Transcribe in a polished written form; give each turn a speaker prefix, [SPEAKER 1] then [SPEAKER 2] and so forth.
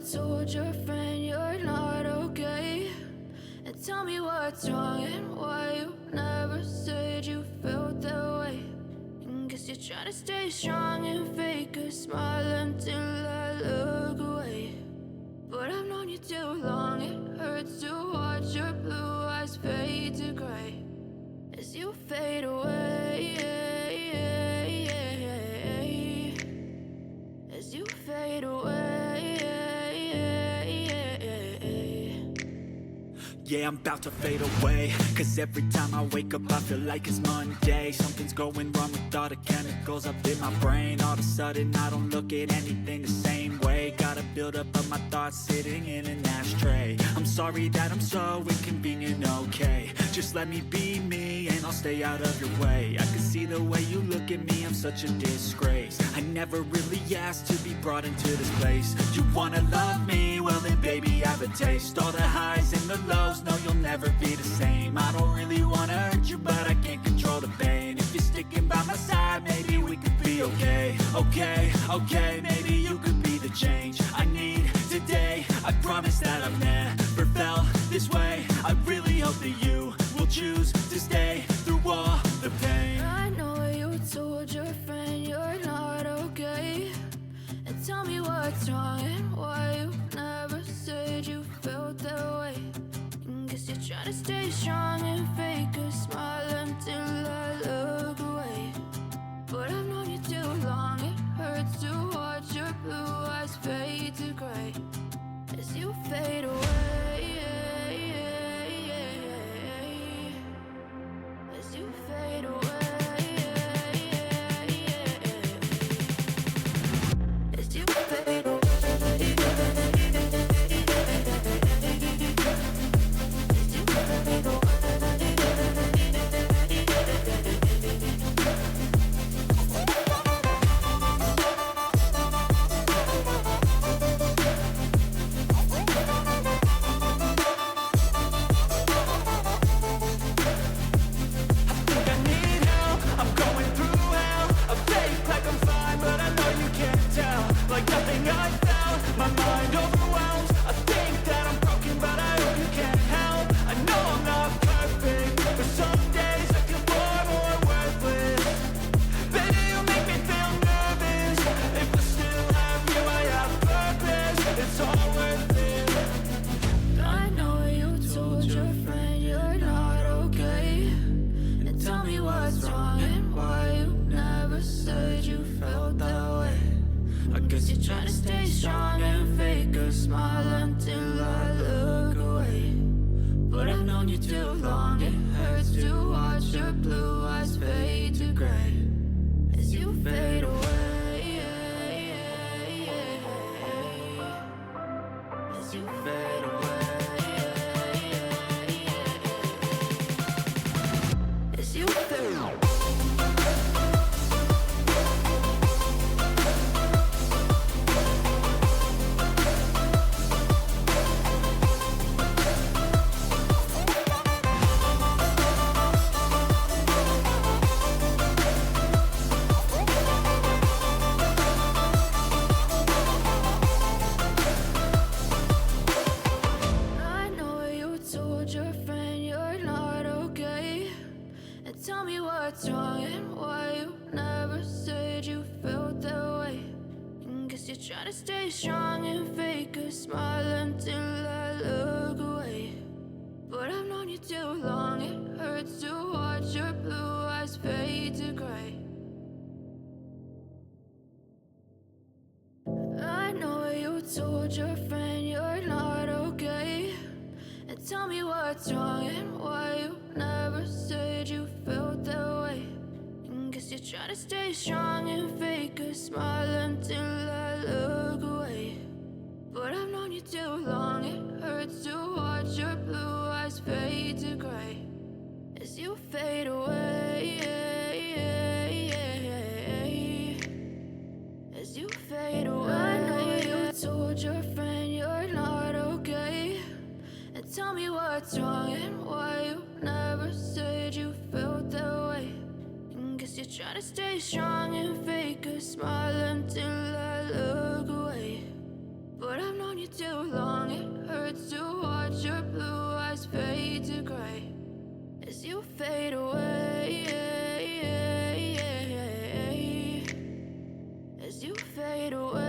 [SPEAKER 1] told your friend you're not okay? And tell me what's wrong and why you never said you felt that way. And guess you're trying to stay strong and fake a smile until I look away. But I've known you too long, it hurts to watch your blue eyes fade to gray as you fade away, as you fade away.
[SPEAKER 2] Yeah, I'm about to fade away, cause every time I wake up I feel like it's Monday. Something's going wrong with all the chemicals up in my brain. All of a sudden I don't look at anything the same way. Got a build up of my thoughts sitting in an ashtray. I'm sorry that I'm so inconvenient, okay? Just let me be me and I'll stay out of your way. I can see the way you look at me, I'm such a disgrace. I never really asked to be brought into this place. You wanna love me? Well then baby, have a taste. All the highs and the lows, no, you'll never be the same. I don't really wanna hurt you, but I can't control the pain. If you're sticking by my side, maybe we could be okay. Okay, maybe you could be the change I need today. I promise that I've never felt this way. I really hope that you will choose to stay through all the pain.
[SPEAKER 1] I know you told your friend you're not okay. And tell me what's wrong and why you never said you felt that way. And guess you're trying to stay strong and fake a smile until I look away. But I've known you too long, it hurts to watch your blue eyes fade to gray as you fade away, as you fade away. As you fade away. Told your friend you're not okay. And tell me what's wrong and why you never said you felt that way. And guess you're trying to stay strong and fake a smile until I look away. But I've known you too long, it hurts to watch your blue eyes fade to gray as you fade away, as you fade away. I know you told your friend you're not okay. And tell me what's wrong and why you never said you felt that way. And guess you're trying to stay strong and fake a smile until I look away. But I've known you you fade away, as you fade away.